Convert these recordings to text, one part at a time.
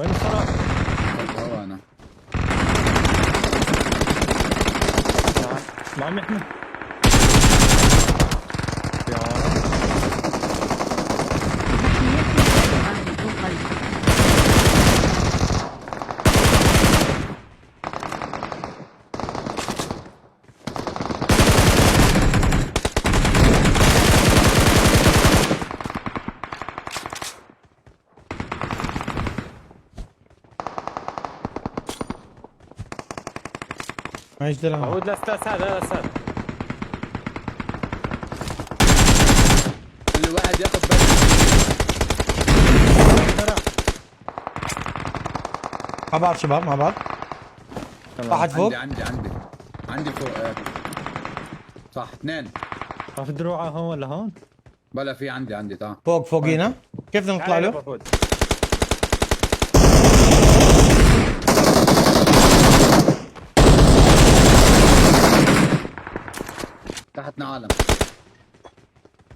وين الصراط؟ هو انا ما عم يحمل يا معيش درهم. معود الاستاذ هذا لا استاذ. كل واحد ياخذ بالك. مع بعض شباب مع بعض. واحد فوق. عندي فوق صح اثنين. ما في دروع هون ولا هون؟ بلا في عندي تعال. فوق فوقينا. كيف بدنا نطلع له؟ تحتنا عالم.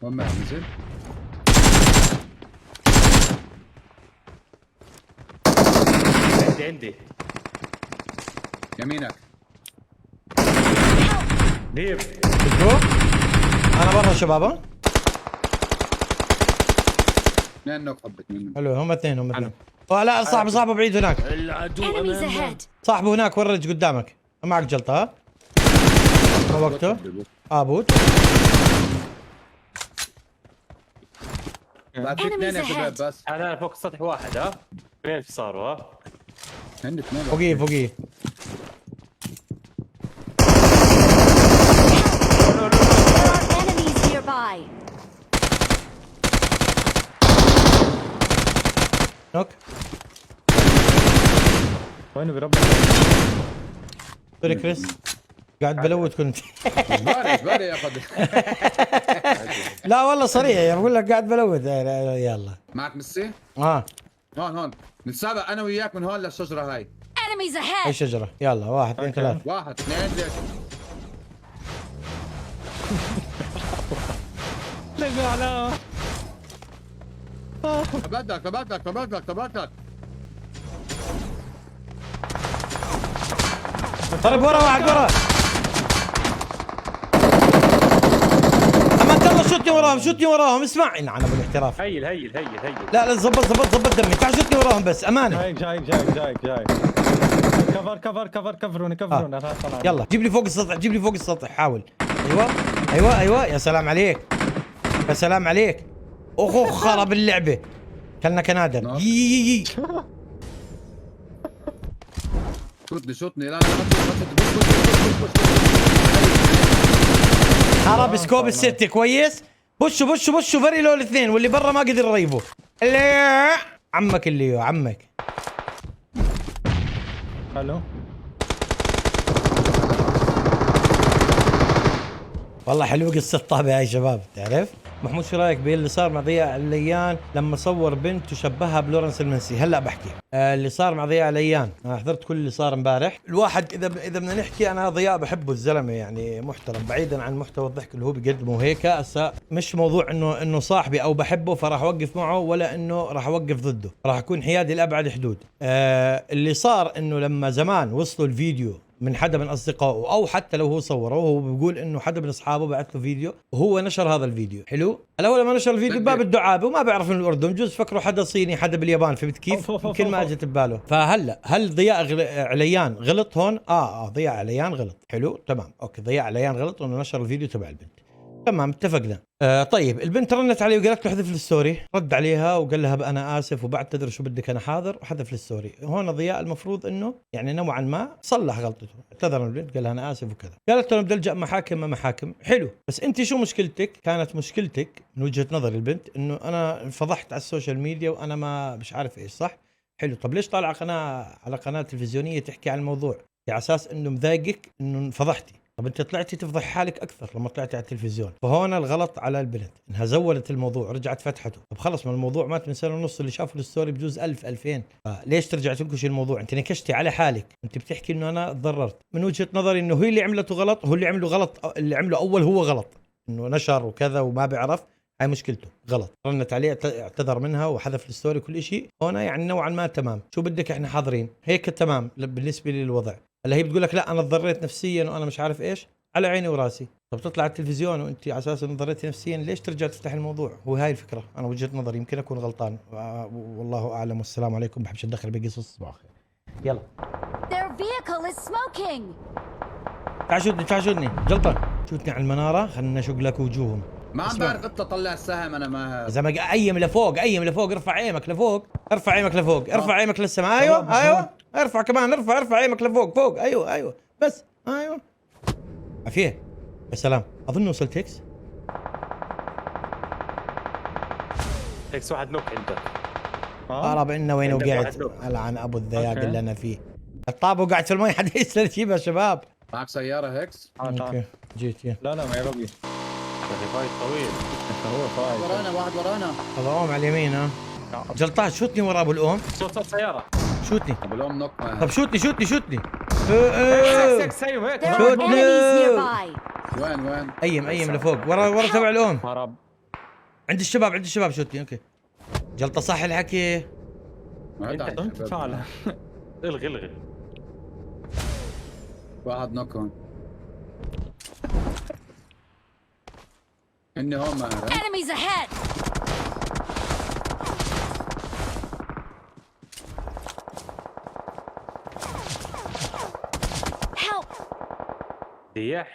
وين ما نزل؟ عندي يمينك. ديب شفتوه؟ انا برا شباب. اثنين نوك حبت منه. حلو هم اثنين هم اثنين. لا صاحبه بعيد هناك. العدو Enemies امامنا. ahead. صاحبه هناك ورج قدامك. معك جلطه ها؟ ما وقته. بوت. لا في اثنين يا شباب بس. انا فوق السطح واحد ها. اثنين صاروا ها. عندي اثنين. فوقيه. There are enemies nearby. نوك. وينه بربع؟ سوري كريس. قاعد بلوت كنت. اجباري ياخذ. لا والله صريح يا بقول لك قاعد بلوت. يلا. معك ميسي؟ اه هون نتسابق انا وياك من هون للشجره هاي. Enemies اي ahead. شجره. يلا 1 2 3. 1 2 3. لقى على تبدك. طيب ورا واحد ورا. اما يلا شوتني وراهم اسمع انا بالاحتراف. هيل لا زبط دمي. تعال شوتني وراهم بس امانه. جاي كفروني يلا جيب لي فوق السطح حاول. ايوه يا سلام عليك. اخ خرب اللعبه. كلنا كنادر. يي شوتني لا خرب سكوب الست كويس. بشوا فري لو الاثنين واللي برا ما قدر يريبه. اللي عمك عمك. حلو. والله حلو قصة طابة هاي شباب تعرف؟ محمود شو رايك باللي صار مع ضياء عليان لما صور بنت وشبهها بلورنس المنسي؟ هلا بحكي. اللي صار مع ضياء عليان انا حضرت كل اللي صار امبارح. الواحد اذا بدنا نحكي انا ضياء بحبه الزلمه يعني محترم بعيدا عن محتوى الضحك اللي هو بيقدمه هيك. هسه مش موضوع انه صاحبي او بحبه فراح اوقف معه ولا انه راح اوقف ضده. راح اكون حيادي لابعد حدود. اللي صار انه لما زمان وصلوا الفيديو من حدا من اصدقائه او حتى لو هو صوره وهو بيقول انه حدا من اصحابه بعث له فيديو وهو نشر هذا الفيديو. حلو. الاول لما نشر الفيديو باب الدعابه وما بيعرف من الاردن بجوز فكروا حدا صيني حدا باليابان فهمت كيف؟ يمكن ما اجت بباله. فهلا هل ضياء عليان غلط هون؟ ضياء عليان غلط. حلو تمام اوكي ضياء عليان غلط انه نشر الفيديو تبع البنت. تمام اتفقنا. طيب البنت رنت عليه وقالت له حذف الستوري. رد عليها وقال لها انا اسف وبعتذر شو بدك انا حاضر وحذف الستوري. هون ضياء المفروض انه يعني نوعا ما صلح غلطته. اعتذر من البنت قال لها انا اسف وكذا. قالت له بدي الجا محاكم. حلو بس انت شو مشكلتك؟ كانت مشكلتك من وجهة نظر البنت انه انا فضحت على السوشيال ميديا وانا ما مش عارف ايش صح؟ حلو طب ليش طالع على قناة تلفزيونية تحكي عن الموضوع؟ على اساس انه مضايقك انه فضحتي. طب انت طلعتي تفضح حالك اكثر لما طلعتي على التلفزيون. فهون الغلط على البنت انها زودت الموضوع رجعت فتحته. طب خلص ما الموضوع مات من سنه ونص. اللي شافوا الستوري بجوز 1000 2000. ليش ترجع تنكش الموضوع؟ انت نكشتي على حالك. انت بتحكي انه انا تضررت. من وجهة نظري انه هي اللي عملته غلط. هو اللي عمله غلط. اللي عمله اول هو غلط انه نشر وكذا وما بيعرف. هاي مشكلته غلط. رنت عليه اعتذر منها وحذف الستوري كل شيء. هنا يعني نوعا ما تمام. شو بدك احنا حاضرين هيك تمام بالنسبه لي الوضع. هلا هي بتقول لك لا انا تضريت نفسيا وانا مش عارف ايش. على عيني وراسي. طب تطلع على التلفزيون وانت على اساس انه ضريتي نفسيا ليش ترجع تفتح الموضوع؟ هو هاي الفكره. انا وجهه نظري يمكن اكون غلطان والله اعلم. والسلام عليكم. بحبش اتدخل بقصص. صباح الخير. يلا Their vehicle is smoking. تعال شوتني جلطه. شوتني على المناره خلينا نشق لك وجوههم. ما عم اسمع. بعرف اطلع طلع السهم انا ما يا زلمه قيم لفوق ارفع عينك لفوق ارفع عينك للسماء. ايوه ارفع كمان ارفع عينك لفوق فوق. ايوه بس ايوه عافيه. يا سلام اظن وصلت هيكس. هيك واحد نوك عندك. قرب عنا وين عندك وقعت. واحد نوك. العن ابو الذياق أوكي. اللي انا فيه. الطاب وقعت في المي حد يسال يجيبها يا شباب. معك سياره هيكس. اوكي جيت يا لا ما يبقي. هذا فايت طويل. هو فايت. ورانا واحد ورانا. هذا قوم على اليمين ها. جلطات شوتني ورا ابو الام. صوت سيارة. شوتني. ابو الام نوك ماهر. طب شوتني سيو هيك. There are Good enemies news. nearby. وين ايم لفوق ورا تبع الام. هرب. عند الشباب شوتني. اوكي جلطه صح الحكي. ما انت داعي. فعلا. الغي. واحد نوك هون. اني هون ماهر. Enemies ahead. Help. ريح.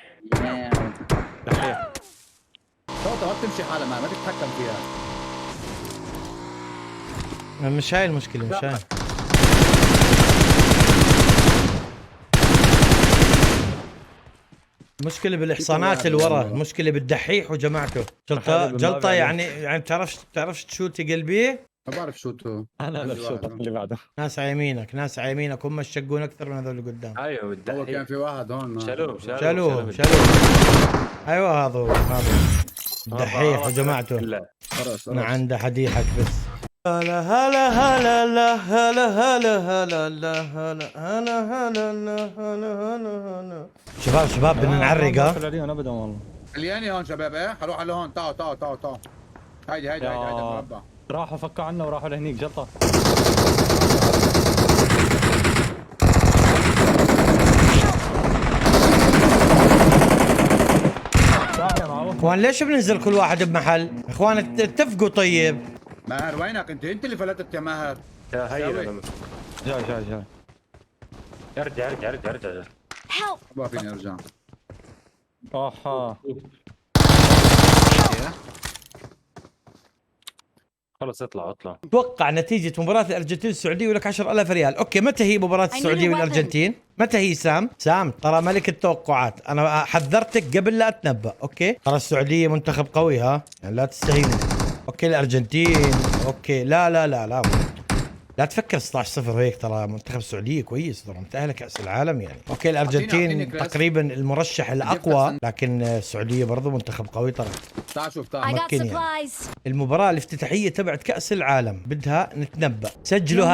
صوتها ما بتمشي حالها ما تتحكم فيها. مش هاي المشكله مش هاي. المشكله بالاحصانات اللي ورا. المشكله بالدحيح وجماعته. جلطه يعني بتعرفش تشوتي قلبي. ما بعرف شو تو. انا الشوط اللي بعده. ناس على يمينك هم الشقون اكثر من هذول اللي قدام. ايوه هو كان والدحيح. في واحد هون. شالوه ايوه هذا الدحيح وجماعته. خلاص ما عنده حديحك بس. هلا هلا هلا لا هلا هلا هلا لا هلا هلا هلا لا هلا هلا. شباب بدنا نعرق ها. فلانيون ابدا والله. ملياني هون شباب. ايه حروح على هون. تعوا هيدي المربع. راحوا فكوا عنا وراحوا لهنيك جلطة. اخوان ليش بننزل كل واحد بمحل؟ اخوان اتفقوا طيب. ماهر وينك انت اللي فلتت يا ماهر. يا هي جاي. ارجع. Help. ما فيني ارجع. اها خلص اطلع. اتوقع نتيجة مباراة الارجنتين والسعودية ولك 10,000 ريال. اوكي متى هي مباراة السعودية والارجنتين؟ متى هي سام ترى ملك التوقعات. انا حذرتك قبل لا اتنبأ. اوكي ترى السعودية منتخب قوي ها يعني لا تستهينوا. اوكي الارجنتين اوكي لا لا تفكر 16-0 هيك. ترى منتخب السعودية كويس ترى متأهل كأس العالم يعني. اوكي الارجنتين تقريبا المرشح الاقوى لكن السعودية برضو منتخب قوي ترى. تعال شوف I تعال. got مكني. supplies. المباراة الافتتاحية تبعت كأس العالم بدها نتنبأ. سجلوا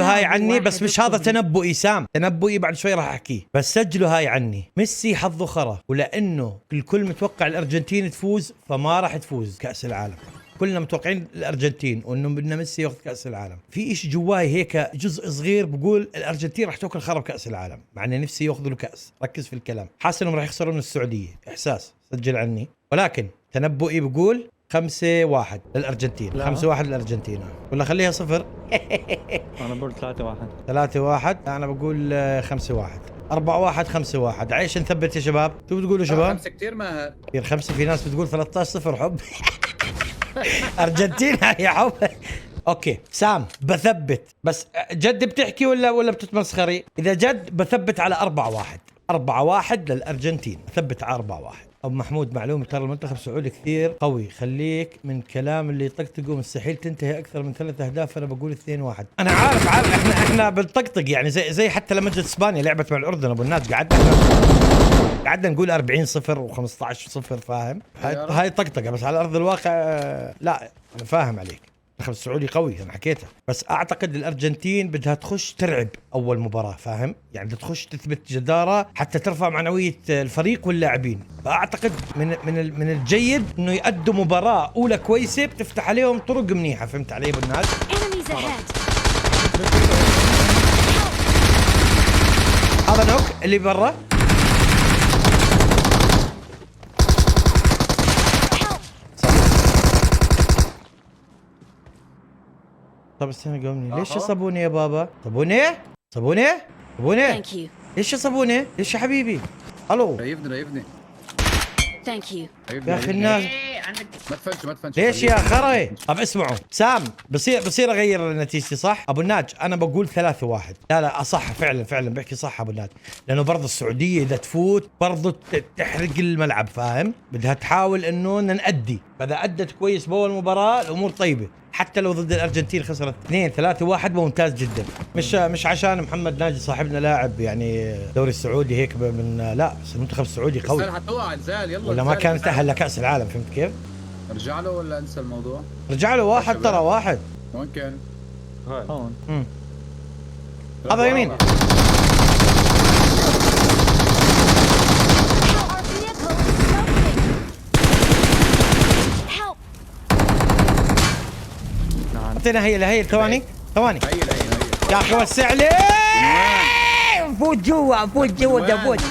هاي عني بس مش هذا تنبؤي سام. تنبؤي بعد شوي راح احكيه بس سجلوا هاي عني. ميسي حظه خرا ولانه الكل متوقع الارجنتين تفوز فما راح تفوز كأس العالم. كلنا متوقعين الارجنتين وانه بدنا ميسي ياخذ كأس العالم. في إشي جواي هيك جزء صغير بقول الارجنتين راح تاكل خرا بكأس العالم مع ان نفسي ياخذوا الكأس. ركز في الكلام. حاسس انهم راح يخسروا من السعودية. احساس سجل عني ولكن تنبؤي بقول 5-1 للارجنتين. 5-1 للارجنتين ولا خليها 0. انا بقول 3-1. انا بقول 5-1. 4-1 5-1. عايش نثبت يا شباب. شو بتقولوا شباب؟ 5 كثير ماهر. كثير 5. في ناس بتقول 13-0 حب. ارجنتين يا حب. اوكي سام بثبت بس جد بتحكي ولا بتتمسخري؟ اذا جد بثبت على 4-1 للارجنتين. ثبت على 4-1. ابو محمود معلومه ترى المنتخب السعودي كثير قوي. خليك من كلام اللي يطقطقوا مستحيل تنتهي اكثر من 3 اهداف. انا بقول 2-1. انا عارف احنا بنطقطق يعني زي حتى لما جت اسبانيا لعبت مع الاردن ابو الناس قعدنا نقول 40-0 و15-0 فاهم. هاي طقطقه بس على ارض الواقع لا انا فاهم عليك. المنتخب السعودي قوي انا حكيتها، بس اعتقد الارجنتين بدها تخش ترعب اول مباراه، فاهم يعني بدها تخش تثبت جداره حتى ترفع معنويه الفريق واللاعبين. فاعتقد من الجيد انه يقدموا مباراه اولى كويسه بتفتح عليهم طرق منيحه. فهمت علي ابو الناس؟ Enemies ahead. هذا نوك اللي برا. طب استنى قومني، ليش يصابوني يا بابا؟ صابوني؟ صابوني؟ صابوني؟ Thank you. ليش يصابوني؟ ليش يا حبيبي؟ الو ريفني Thank you. يا اخي الناس ما تفنش ليش يا خري؟ طب اسمعوا سام، بصير اغير نتيجتي صح؟ ابو الناج انا بقول 3-1. لا صح فعلا بحكي صح ابو الناج، لانه برضه السعوديه اذا تفوت برضه تحرق الملعب، فاهم؟ بدها تحاول انه نأدي، فاذا ادت كويس باول مباراه الامور طيبه، حتى لو ضد الارجنتين خسرت 2-3-1 ممتاز جدا. مش عشان محمد ناجي صاحبنا لاعب يعني الدوري السعودي هيك من لا، بس المنتخب السعودي قوي. الزال حتوقع الزال، يلا ولا ما كان تأهل لكأس العالم، فهمت كيف؟ رجع له ولا انسى الموضوع؟ رجع له واحد، ترى واحد. وين كان؟ هون. هذا يمين. Our vehicle is smoking. Help. اعطينا هي ثواني. هي يا اخي وسع لي. فوت جوا فوت.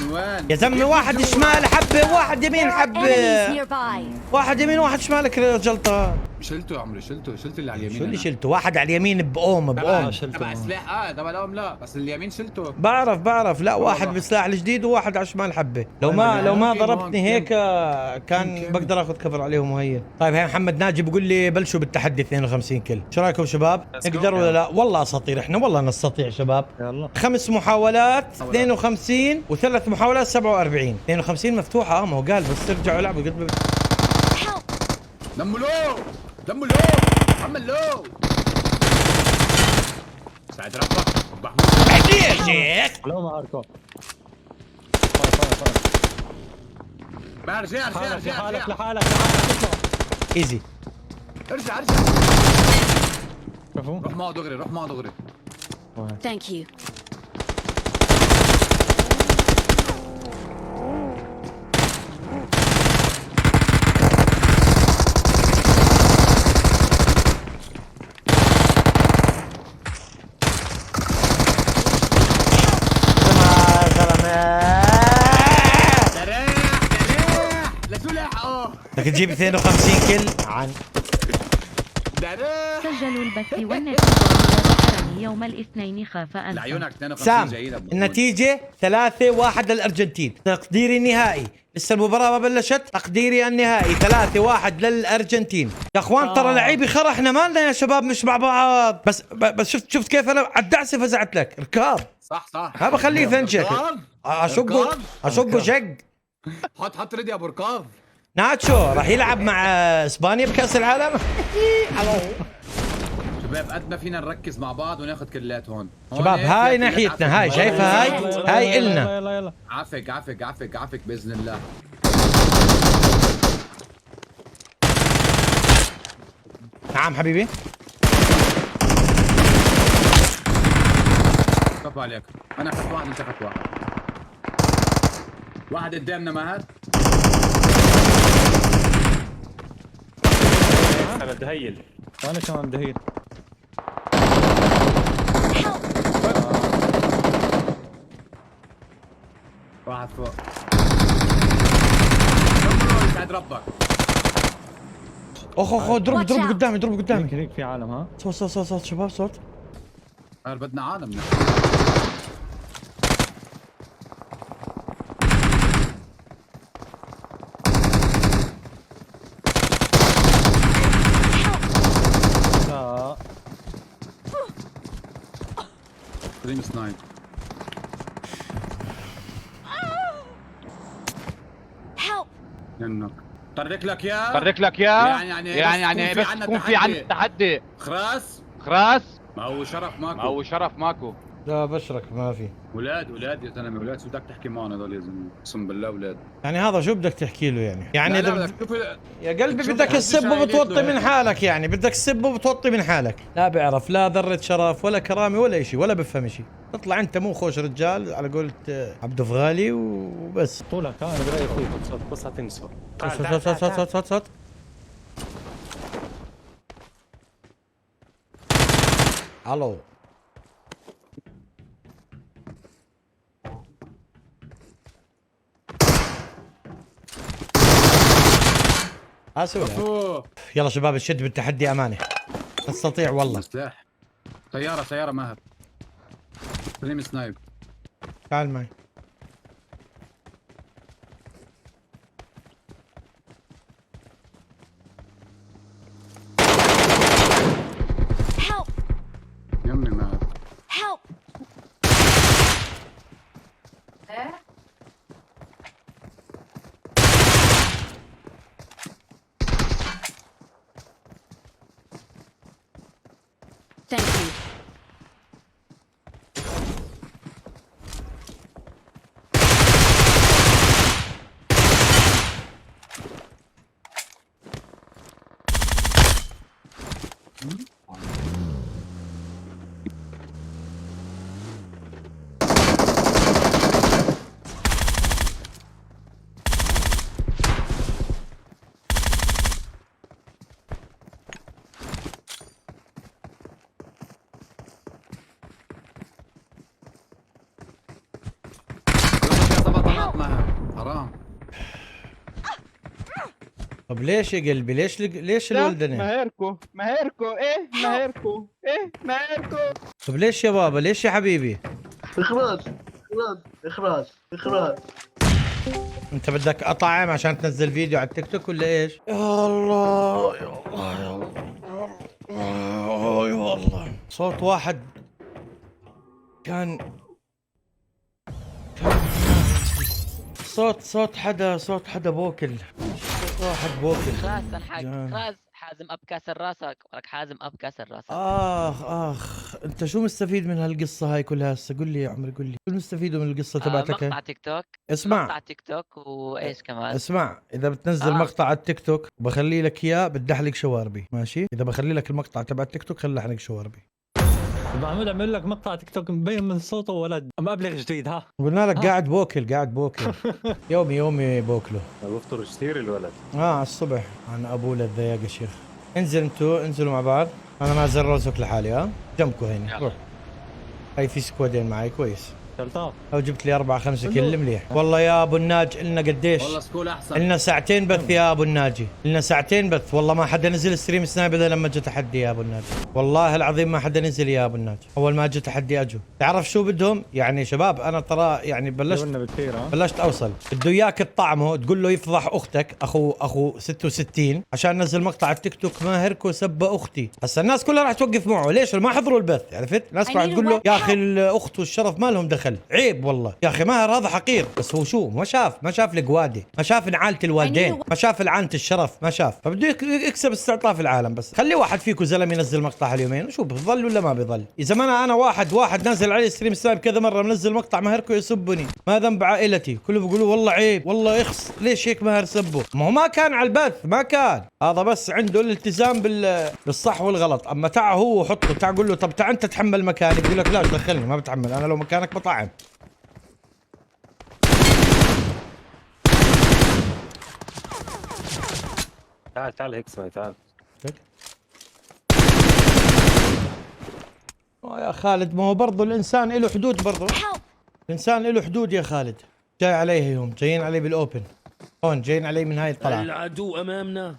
يا زلمه واحد شمال حبه، واحد يمين There are حبه، enemies nearby. واحد يمين واحد شمالك جلطه. شلته يا عمري، شلته اللي على اليمين. شو اللي شلته؟ واحد على اليمين بقوم تبع سلاح تبع الأوم لا، بس اليمين شلته. بعرف لا، واحد بسلاح الجديد وواحد على الشمال حبه. لو ما ضربتني هيك كان بقدر اخذ كفر عليهم وهي. طيب هي محمد ناجي بيقول لي بلشوا بالتحدي 52 كل، شو رايكم شباب؟ نقدر ولا لا؟ والله اساطير احنا، والله نستطيع شباب. يلا 5 محاولات 52 و3 محاولات 47. 52 مفتوحه ما هو قال، بس ترجعوا لعبوا قد Help. دمه لو محمد لو سعد ربك ابو حمود. يا شيخ. لو ما اركو ما رجع لحالك ايزي. ارجع شوفوا روح معه دغري. Thank you. بدك تجيب 52 كل عن سجلوا البث والنتيجة ذكرني يوم الاثنين خاف أنت. لعيونك 52 سام. جيدة. النتيجة 3-1 للأرجنتين. تقديري النهائي، لسه المباراة ما بلشت، تقديري النهائي 3-1 للأرجنتين. يا اخوان ترى لعيبي خرا، احنا مالنا يا شباب مش مع بعض. بس شفت كيف انا على الدعسة فزعت لك ركاب. صح ما بخليه فنشك، اشقه شق. حط ريدي يا ابو ركاظ. ناتشو راح يلعب مع اسبانيا بكأس العالم. شباب قد ما فينا نركز مع بعض وناخذ كلات هون شباب هاي ناحيتنا، هاي شايفها، هاي إلنا. يلا عافك باذن الله. نعم حبيبي. كفو عليك، انا اخذت واحد انت اخذت واحد قدامنا ماهر. انا دهيل وانا كمان دهيل. واحد فوق. يسعد ربك. اخ ضرب قدامي. هيك في عالم ها. صوت شباب صوت. بدنا عالم. لا دريم سنايب. Help. ينك طرق لك يا يعني بس يكون في عندنا تحدي. خراس خراس ما هو شرف ماكو. ما هو شرف ماكو. لا بشرك ما في. ولاد يا زلمه، ولاد شو بدك تحكي معنا هذول يا زلمه؟ اقسم بالله ولاد. يعني هذا شو بدك تحكي له يعني؟ يعني لا اذا لا بدك تشوف يا قلبي شوف بدك حد تسب شايلته وبتوطي من هيك. حالك، يعني بدك تسب وبتوطي من حالك. لا بيعرف لا ذرة شرف ولا كرامة ولا شيء، ولا بفهم شيء. تطلع انت مو خوش رجال على قولة عبد فغالي وبس. طولك انا برايي اخوي بص هتنسوا. صوت. الو اسوي. اوه يلا شباب الشد بالتحدي امانه، نستطيع والله. سلاح. سياره ماهر. سليم سنايب. تعال معي. Help! يمي ماهر. Help! Thank you. ماهر حرام. طب ليش يا قلبي؟ ليش الولدنه؟ ماهركو. طب ليش يا بابا؟ ليش يا حبيبي؟ اخراج. انت بدك اطعم عشان تنزل فيديو على التيك توك ولا ايش؟ يا الله يا الله يا الله يا الله. صوت واحد كان صوت حدا بوكل. صوت واحد بوكل. خلاص تنحق خلاص. حازم ابكسر راسك ولك حازم ابكسر راسك. اخ انت شو مستفيد من هالقصه هاي كلها هسه؟ قل لي يا عمري قل لي شو مستفيدوا من القصه تبعتك؟ مقطع تيك توك. اسمع مقطع تيك توك وايش كمان؟ اسمع، اذا بتنزل مقطع على التيك توك بخلي لك اياه بتدحلق شواربي، ماشي؟ اذا بخلي لك المقطع تبع التيك توك خلي لحلق شواربي. محمود عمل لك مقطع تيك توك مبين من صوته ولد مبلغ جديد. ها قلنا لك قاعد بوكل يومي بوكله. بفطر كثير الولد. على الصبح انا ابوه للذياق يا شيخ. انزلوا مع بعض. انا نازل روزك لحالي. ها جنبكم هنا. روح. هاي في سكوادين معي كويس. شلطان لو جبت لي 4-5 كل مليح. والله يا ابو الناج لنا قديش؟ والله سكول احسن. لنا ساعتين بث يا ابو الناجي، لنا ساعتين بث. والله ما حدا نزل ستريم سنايب الا لما جه تحدي يا ابو الناجي. والله العظيم ما حدا نزل يا ابو الناجي. اول ما جه تحدي اجوا. تعرف شو بدهم؟ يعني شباب انا ترى يعني بلشت اوصل. بده اياك تطعمه تقول له يفضح اختك اخو 66 عشان نزل مقطع التيك توك ماهركو سب اختي. هسا الناس كلها راح توقف معه. ليش؟ ما حضروا البث. عرفت؟ الناس راح تقول له يا اخي الاخت والشرف ما لهم دخل. عيب والله يا اخي. ماهر هذا حقير. بس هو شو ما شاف القواده، ما شاف نعاله الوالدين، ما شاف لعنه الشرف، ما شاف. فبده يكسب استعطاف العالم. بس خلي واحد فيكم زلمه ينزل مقطع اليومين وشو بضل ولا ما بضل. اذا ما انا واحد نازل علي ستريم سنايب كذا مره منزل مقطع ماهركو يسبني، ما ذنب عائلتي. كله بيقولوا والله عيب والله اخس ليش هيك ماهر سبه. ما هو ما كان على البث، ما كان. هذا بس عنده الالتزام بالصح والغلط. اما تعا هو وحطه تعا قول له طب تعا انت تحمل مكاني، بيقول لك لا تدخلني ما بتحمل. انا لو مكانك بطعم. تعال هيك اسمعي تعال. يا خالد ما هو برضه الانسان له حدود برضه. الانسان له حدود يا خالد. جاي عليه يوم جايين عليه بالاوبن. هون جايين عليه من هاي الطلعه. العدو امامنا.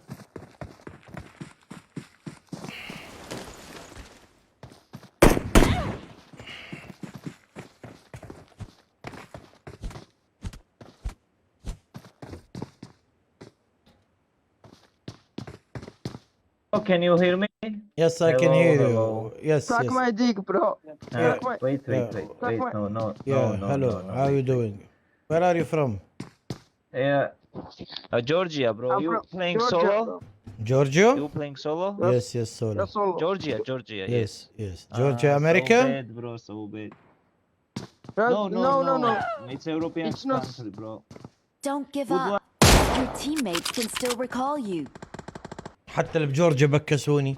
Can you hear me? Yes, I can hear you. Hello. Yes, Suck yes. my dick, bro. Yeah. Wait. No. Yeah, hello. How you doing? Where are you from? Georgia, bro. I'm You from playing Georgia, solo? bro. Georgia? You playing solo? Yes, solo. That's all. Georgia. Yes. Georgia, America? So bad, bro. So bad. No, No, no, no. It's European It's not. country, bro. Don't give Good up. Your teammates can still recall you. حتى اللي بجورجيا بكسوني.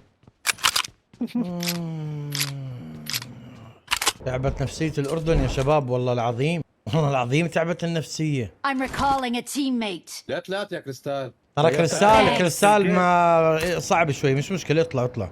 تعبت نفسية الأردن يا شباب، والله العظيم، والله العظيم تعبت النفسية. I'm recalling a teammate. لا 3 يا كريستال. ترى كريستال ما صعب شوي، مش مشكلة، اطلع اطلع.